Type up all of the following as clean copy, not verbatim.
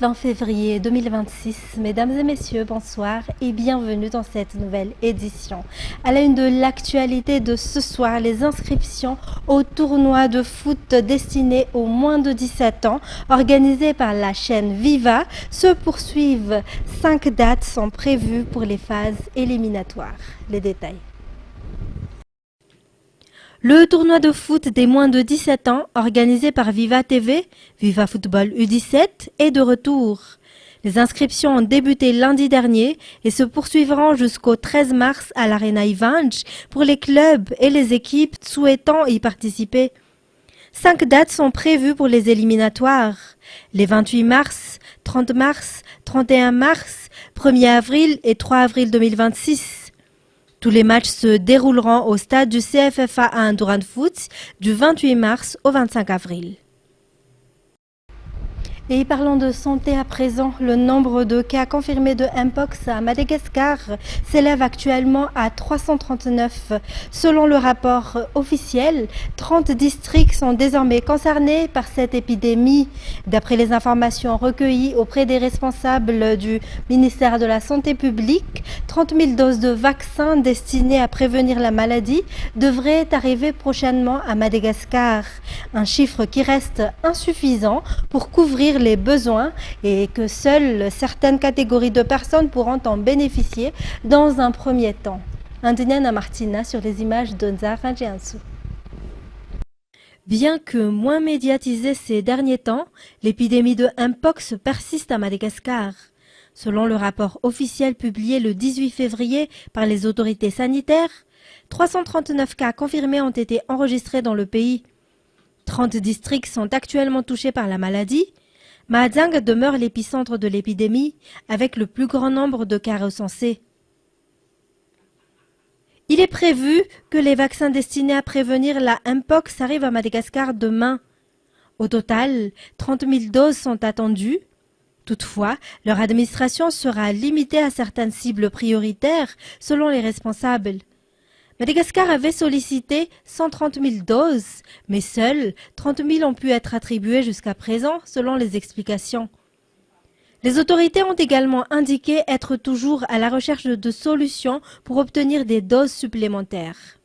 20 février 2026. Mesdames et messieurs, bonsoir et bienvenue dans cette nouvelle édition. À la une de l'actualité de ce soir, les inscriptions au tournoi de foot destiné aux moins de 17 ans, organisé par la chaîne Viva, se poursuivent. 5 dates sont prévues pour les phases éliminatoires. Les détails. Le tournoi de foot des moins de 17 ans, organisé par Viva TV, Viva Football U17, est de retour. Les inscriptions ont débuté lundi dernier et se poursuivront jusqu'au 13 mars à l'Arena Ivanj pour les clubs et les équipes souhaitant y participer. 5 dates sont prévues pour les éliminatoires. Les 28 mars, 30 mars, 31 mars, 1er avril et 3 avril 2026. Tous les matchs se dérouleront au stade du CFFA à Indurain Foot du 28 mars au 25 avril. Et parlons de santé à présent, le nombre de cas confirmés de Mpox à Madagascar s'élève actuellement à 339. Selon le rapport officiel, 30 districts sont désormais concernés par cette épidémie. D'après les informations recueillies auprès des responsables du ministère de la Santé publique, 30 000 doses de vaccins destinées à prévenir la maladie devraient arriver prochainement à Madagascar. Un chiffre qui reste insuffisant pour couvrir les besoins et que seules certaines catégories de personnes pourront en bénéficier dans un premier temps. Andiniana Martina sur les images de Nzara Jiansu. Bien que moins médiatisée ces derniers temps, l'épidémie de Mpox persiste à Madagascar. Selon le rapport officiel publié le 18 février par les autorités sanitaires, 339 cas confirmés ont été enregistrés dans le pays. 30 districts sont actuellement touchés par la maladie. Mahajanga demeure l'épicentre de l'épidémie, avec le plus grand nombre de cas recensés. Il est prévu que les vaccins destinés à prévenir la Mpox arrivent à Madagascar demain. Au total, 30 000 doses sont attendues. Toutefois, leur administration sera limitée à certaines cibles prioritaires, selon les responsables. Madagascar avait sollicité 130 000 doses, mais seules 30 000 ont pu être attribuées jusqu'à présent, selon les explications. Les autorités ont également indiqué être toujours à la recherche de solutions pour obtenir des doses supplémentaires.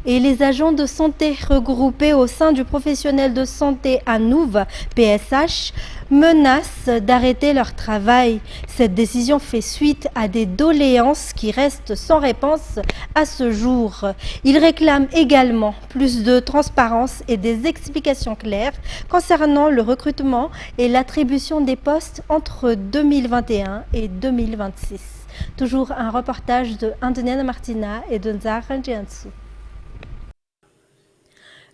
Et les agents de santé regroupés au sein du professionnel de santé Anouv, PSH, menacent d'arrêter leur travail. Cette décision fait suite à des doléances qui restent sans réponse à ce jour. Ils réclament également plus de transparence et des explications claires concernant le recrutement et l'attribution des postes entre 2021 et 2026. Toujours un reportage de Andiniana Martina et de Nzara Jiansu.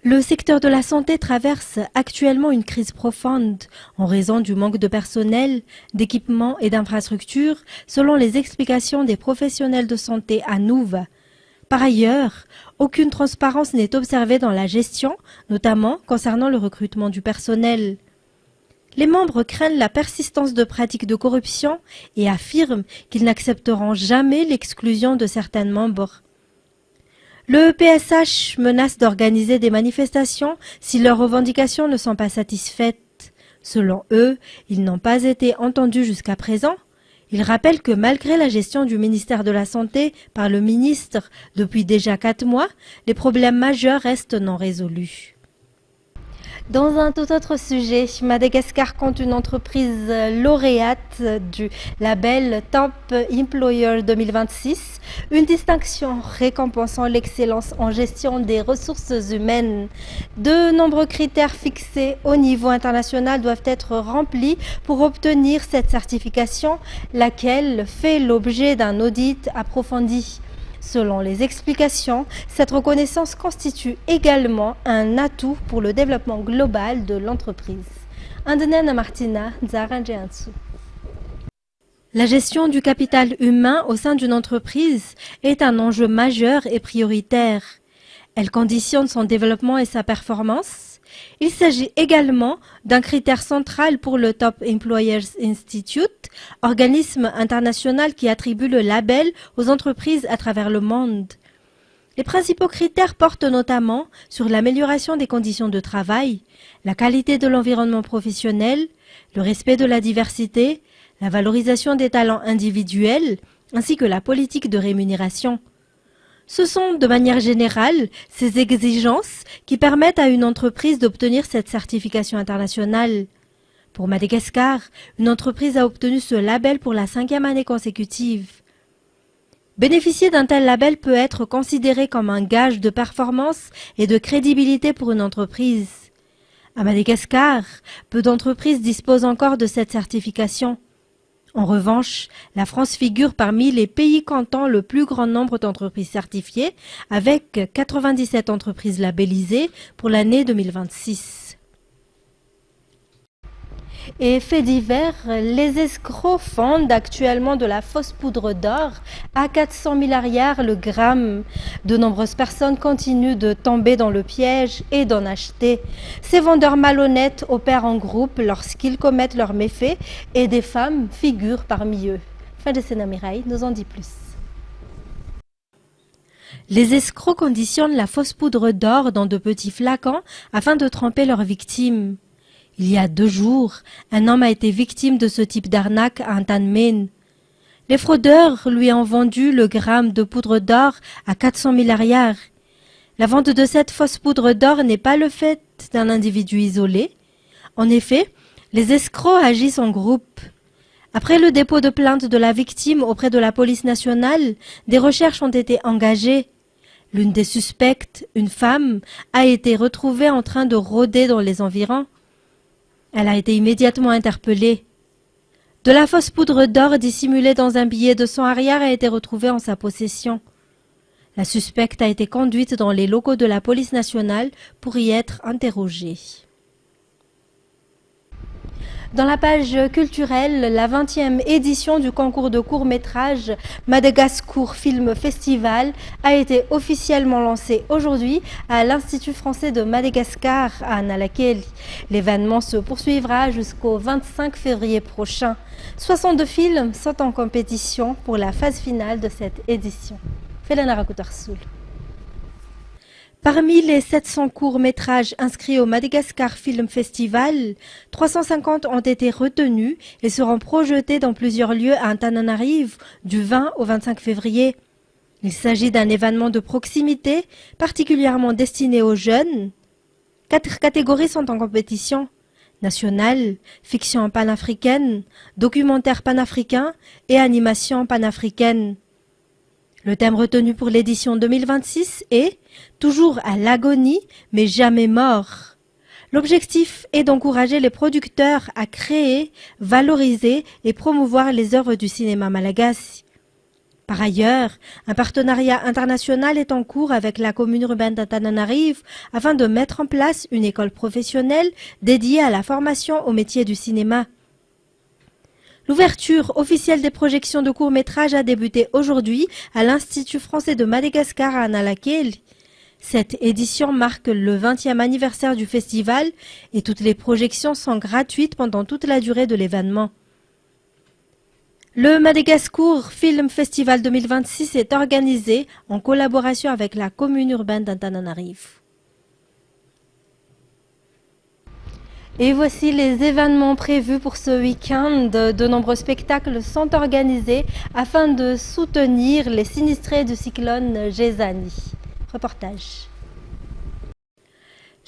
Le secteur de la santé traverse actuellement une crise profonde en raison du manque de personnel, d'équipements et d'infrastructures, selon les explications des professionnels de santé à Nouva. Par ailleurs, aucune transparence n'est observée dans la gestion, notamment concernant le recrutement du personnel. Les membres craignent la persistance de pratiques de corruption et affirment qu'ils n'accepteront jamais l'exclusion de certains membres. Le PSH menace d'organiser des manifestations si leurs revendications ne sont pas satisfaites. Selon eux, ils n'ont pas été entendus jusqu'à présent. Ils rappellent que malgré la gestion du ministère de la Santé par le ministre depuis déjà 4 mois, les problèmes majeurs restent non résolus. Dans un tout autre sujet, Madagascar compte une entreprise lauréate du label Top Employer 2026, une distinction récompensant l'excellence en gestion des ressources humaines. De nombreux critères fixés au niveau international doivent être remplis pour obtenir cette certification, laquelle fait l'objet d'un audit approfondi. Selon les explications, cette reconnaissance constitue également un atout pour le développement global de l'entreprise. Andiniana Martina, Nzara Jiansu. La gestion du capital humain au sein d'une entreprise est un enjeu majeur et prioritaire. Elle conditionne son développement et sa performance. Il s'agit également d'un critère central pour le Top Employers Institute, organisme international qui attribue le label aux entreprises à travers le monde. Les principaux critères portent notamment sur l'amélioration des conditions de travail, la qualité de l'environnement professionnel, le respect de la diversité, la valorisation des talents individuels, ainsi que la politique de rémunération. Ce sont, de manière générale, ces exigences qui permettent à une entreprise d'obtenir cette certification internationale. Pour Madagascar, une entreprise a obtenu ce label pour la 5e année consécutive. Bénéficier d'un tel label peut être considéré comme un gage de performance et de crédibilité pour une entreprise. À Madagascar, peu d'entreprises disposent encore de cette certification. En revanche, la France figure parmi les pays comptant le plus grand nombre d'entreprises certifiées, avec 97 entreprises labellisées pour l'année 2026. Et fait divers, les escrocs vendent actuellement de la fausse poudre d'or à 400 milliards le gramme. De nombreuses personnes continuent de tomber dans le piège et d'en acheter. Ces vendeurs malhonnêtes opèrent en groupe lorsqu'ils commettent leurs méfaits et des femmes figurent parmi eux. Fin de Sénat Mireille nous en dit plus. Les escrocs conditionnent la fausse poudre d'or dans de petits flacons afin de tromper leurs victimes. Il y a 2 jours, un homme a été victime de ce type d'arnaque à Antanmen. Les fraudeurs lui ont vendu le gramme de poudre d'or à 400 milliards. La vente de cette fausse poudre d'or n'est pas le fait d'un individu isolé. En effet, les escrocs agissent en groupe. Après le dépôt de plainte de la victime auprès de la police nationale, des recherches ont été engagées. L'une des suspectes, une femme, a été retrouvée en train de rôder dans les environs. Elle a été immédiatement interpellée. De la fausse poudre d'or dissimulée dans un billet de 100 arrière a été retrouvée en sa possession. La suspecte a été conduite dans les locaux de la police nationale pour y être interrogée. Dans la page culturelle, la 20e édition du concours de court-métrage Madagascar Film Festival a été officiellement lancée aujourd'hui à l'Institut français de Madagascar à Analakeli. L'événement se poursuivra jusqu'au 25 février prochain. 62 films sont en compétition pour la phase finale de cette édition. Felena Rakutarsoul. Parmi les 700 courts-métrages inscrits au Madagascar Film Festival, 350 ont été retenus et seront projetés dans plusieurs lieux à Antananarivo du 20 au 25 février. Il s'agit d'un événement de proximité particulièrement destiné aux jeunes. 4 catégories sont en compétition: nationale, fiction panafricaine, documentaire panafricain et animation panafricaine. Le thème retenu pour l'édition 2026 est « Toujours à l'agonie, mais jamais mort ». L'objectif est d'encourager les producteurs à créer, valoriser et promouvoir les œuvres du cinéma malagasy. Par ailleurs, un partenariat international est en cours avec la commune urbaine d'Antananarivo afin de mettre en place une école professionnelle dédiée à la formation au métier du cinéma. L'ouverture officielle des projections de courts-métrages a débuté aujourd'hui à l'Institut français de Madagascar à Analakeli. Cette édition marque le 20e anniversaire du festival et toutes les projections sont gratuites pendant toute la durée de l'événement. Le Madagascar Film Festival 2026 est organisé en collaboration avec la commune urbaine d'Antananarivo. Et voici les événements prévus pour ce week-end. De nombreux spectacles sont organisés afin de soutenir les sinistrés du cyclone Gézani. Reportage.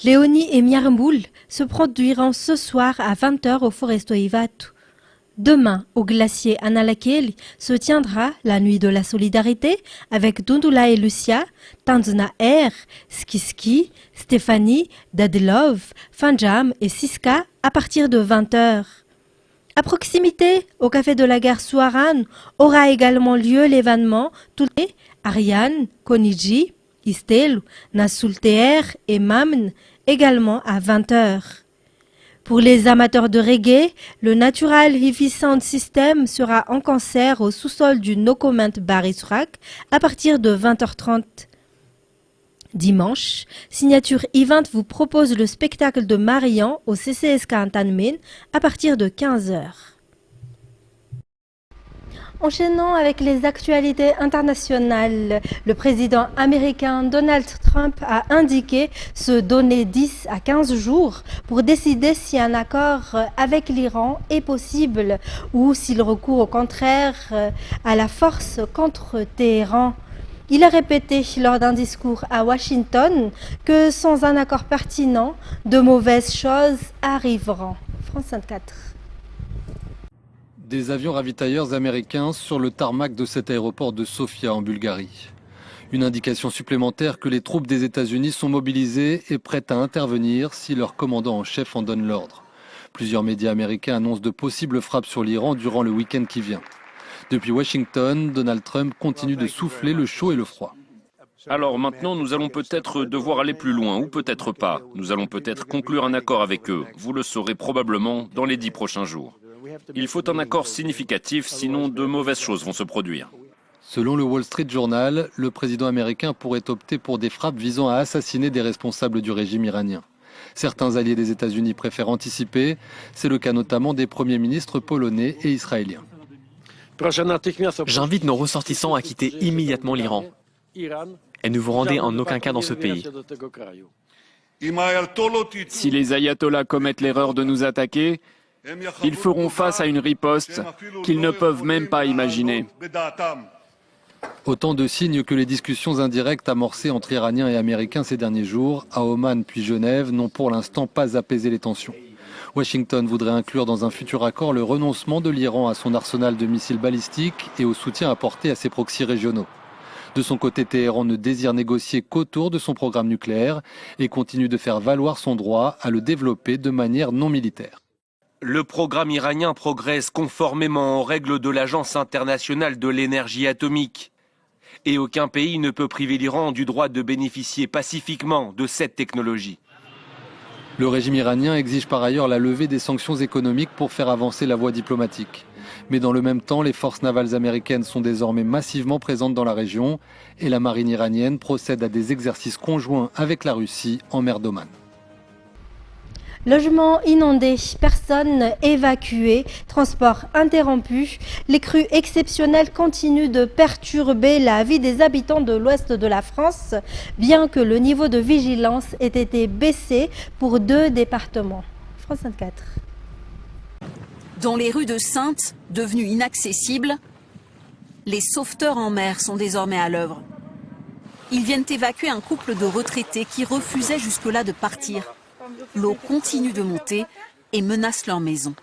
Léonie et Miarmboul se produiront ce soir à 20h au Foresto Ivatu. Demain, au glacier Analakeli, se tiendra la nuit de la solidarité avec Dundula et Lucia, Tanzna Air, Skiski, Stéphanie, Dadelov, Fanjam et Siska à partir de 20h. À proximité, au café de la gare Souaran, aura également lieu l'événement Tulé, Ariane, Koniji, Istelu, Nasulteer et Mamn, également à 20h. Pour les amateurs de reggae, le Natural Hi-Fi Sound System sera en concert au sous-sol du No Comment Bar Israk à partir de 20h30. Dimanche, Signature Event vous propose le spectacle de Marian au CCSK Antanmen à partir de 15h. Enchaînant avec les actualités internationales, le président américain Donald Trump a indiqué se donner 10 à 15 jours pour décider si un accord avec l'Iran est possible ou s'il recourt au contraire à la force contre Téhéran. Il a répété lors d'un discours à Washington que sans un accord pertinent, de mauvaises choses arriveront. France 24. Des avions ravitailleurs américains sur le tarmac de cet aéroport de Sofia en Bulgarie. Une indication supplémentaire que les troupes des États-Unis sont mobilisées et prêtes à intervenir si leur commandant en chef en donne l'ordre. Plusieurs médias américains annoncent de possibles frappes sur l'Iran durant le week-end qui vient. Depuis Washington, Donald Trump continue de souffler le chaud et le froid. Alors maintenant, nous allons peut-être devoir aller plus loin ou peut-être pas. Nous allons peut-être conclure un accord avec eux. Vous le saurez probablement dans les 10 prochains jours. Il faut un accord significatif, sinon de mauvaises choses vont se produire. Selon le Wall Street Journal, le président américain pourrait opter pour des frappes visant à assassiner des responsables du régime iranien. Certains alliés des États-Unis préfèrent anticiper. C'est le cas notamment des premiers ministres polonais et israéliens. J'invite nos ressortissants à quitter immédiatement l'Iran. Et ne vous rendez en aucun cas dans ce pays. Si les ayatollahs commettent l'erreur de nous attaquer, ils feront face à une riposte qu'ils ne peuvent même pas imaginer. Autant de signes que les discussions indirectes amorcées entre Iraniens et Américains ces derniers jours, à Oman puis Genève, n'ont pour l'instant pas apaisé les tensions. Washington voudrait inclure dans un futur accord le renoncement de l'Iran à son arsenal de missiles balistiques et au soutien apporté à ses proxys régionaux. De son côté, Téhéran ne désire négocier qu'autour de son programme nucléaire et continue de faire valoir son droit à le développer de manière non militaire. Le programme iranien progresse conformément aux règles de l'Agence internationale de l'énergie atomique. Et aucun pays ne peut priver l'Iran du droit de bénéficier pacifiquement de cette technologie. Le régime iranien exige par ailleurs la levée des sanctions économiques pour faire avancer la voie diplomatique. Mais dans le même temps, les forces navales américaines sont désormais massivement présentes dans la région et la marine iranienne procède à des exercices conjoints avec la Russie en mer d'Oman. Logements inondés, personnes évacuées, transports interrompus. Les crues exceptionnelles continuent de perturber la vie des habitants de l'ouest de la France, bien que le niveau de vigilance ait été baissé pour 2 départements. France 24. Dans les rues de Saintes, devenues inaccessibles, les sauveteurs en mer sont désormais à l'œuvre. Ils viennent évacuer un couple de retraités qui refusaient jusque-là de partir. L'eau continue de monter et menace leur maison.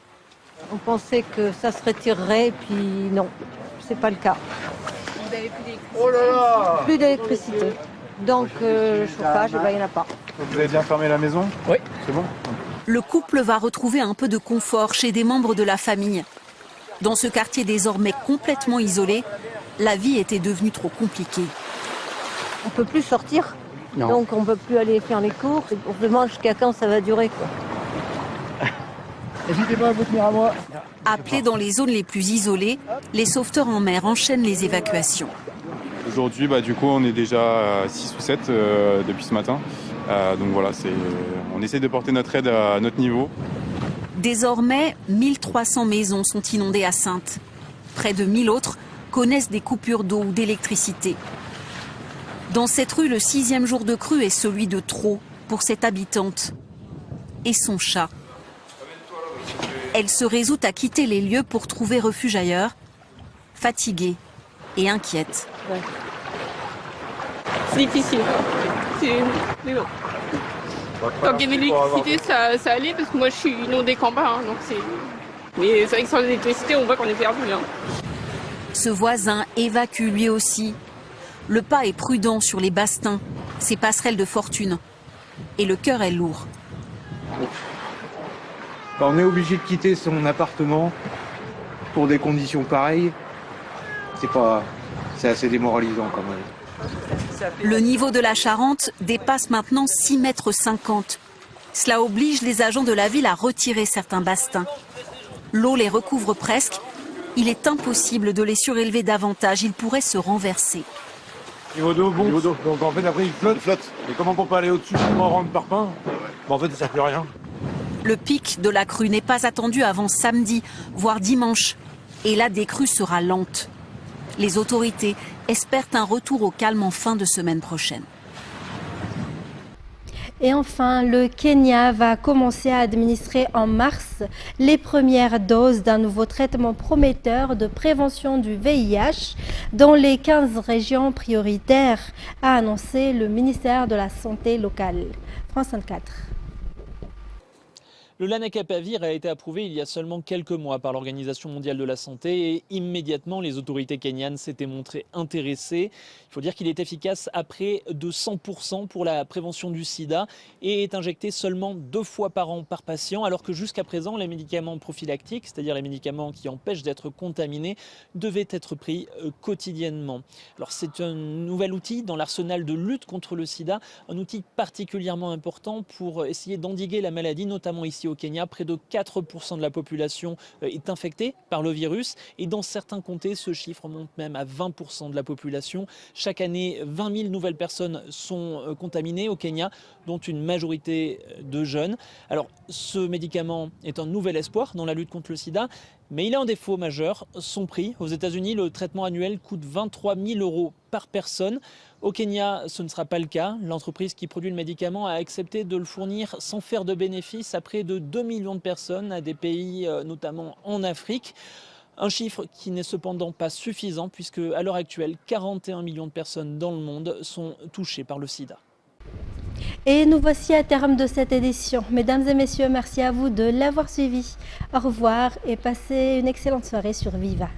On pensait que ça se retirerait, puis non, c'est pas le cas. Vous avez plus d'électricité ? Plus d'électricité. Donc le chauffage, il n'y en a pas. Vous avez bien fermé la maison ? Oui. C'est bon ? Le couple va retrouver un peu de confort chez des membres de la famille. Dans ce quartier désormais complètement isolé, la vie était devenue trop compliquée. On ne peut plus sortir. Non. Donc on ne peut plus aller faire les courses. On se demande jusqu'à quand ça va durer, quoi. N'hésitez pas à vous tenir à moi. Appelés dans les zones les plus isolées, les sauveteurs en mer enchaînent les évacuations. Aujourd'hui, du coup, on est déjà à 6 ou 7 depuis ce matin. Donc voilà, on essaie de porter notre aide à notre niveau. Désormais, 1300 maisons sont inondées à Saintes. Près de 1000 autres connaissent des coupures d'eau ou d'électricité. Dans cette rue, le 6e jour de crue est celui de trop pour cette habitante et son chat. Elle se résout à quitter les lieux pour trouver refuge ailleurs, fatiguée et inquiète. Ouais. C'est difficile. Mais bon. Quand il y avait l'électricité, ça allait parce que moi je suis inondée qu'en bas. Donc mais c'est vrai que sans l'électricité, on voit qu'on est perdu. Ce voisin évacue lui aussi. Le pas est prudent sur les bastings, ces passerelles de fortune. Et le cœur est lourd. On est obligé de quitter son appartement pour des conditions pareilles. C'est assez démoralisant quand même. Le niveau de la Charente dépasse maintenant 6,50 mètres. Cela oblige les agents de la ville à retirer certains bastings. L'eau les recouvre presque. Il est impossible de les surélever davantage. Ils pourraient se renverser. Niveau d'eau, bon. Donc en fait après il flotte. Et comment on peut aller au-dessus pour rendre parpaing ? En fait ça ne fait rien. Le pic de la crue n'est pas attendu avant samedi, voire dimanche. et la décrue sera lente. Les autorités espèrent un retour au calme en fin de semaine prochaine. Et enfin, le Kenya va commencer à administrer en mars les premières doses d'un nouveau traitement prometteur de prévention du VIH dans les 15 régions prioritaires, a annoncé le ministère de la Santé locale. France 24. Le Lenacapavir a été approuvé il y a seulement quelques mois par l'Organisation mondiale de la santé et immédiatement les autorités kenyanes s'étaient montrées intéressées. Il faut dire qu'il est efficace à près de 100% pour la prévention du sida et est injecté seulement 2 fois par an par patient, alors que jusqu'à présent les médicaments prophylactiques, c'est-à-dire les médicaments qui empêchent d'être contaminés, devaient être pris quotidiennement. Alors c'est un nouvel outil dans l'arsenal de lutte contre le sida, un outil particulièrement important pour essayer d'endiguer la maladie, notamment ici au Kenya. Près de 4% de la population est infectée par le virus et dans certains comtés, ce chiffre monte même à 20% de la population. Chaque année, 20 000 nouvelles personnes sont contaminées au Kenya, dont une majorité de jeunes. Alors, ce médicament est un nouvel espoir dans la lutte contre le sida, mais il a un défaut majeur, son prix. Aux États-Unis, le traitement annuel coûte 23 000 € par personne. Au Kenya, ce ne sera pas le cas. L'entreprise qui produit le médicament a accepté de le fournir sans faire de bénéfice à près de 2 millions de personnes, à des pays notamment en Afrique. Un chiffre qui n'est cependant pas suffisant puisque à l'heure actuelle, 41 millions de personnes dans le monde sont touchées par le sida. Et nous voici à terme de cette édition. Mesdames et messieurs, merci à vous de l'avoir suivi. Au revoir et passez une excellente soirée sur Viva.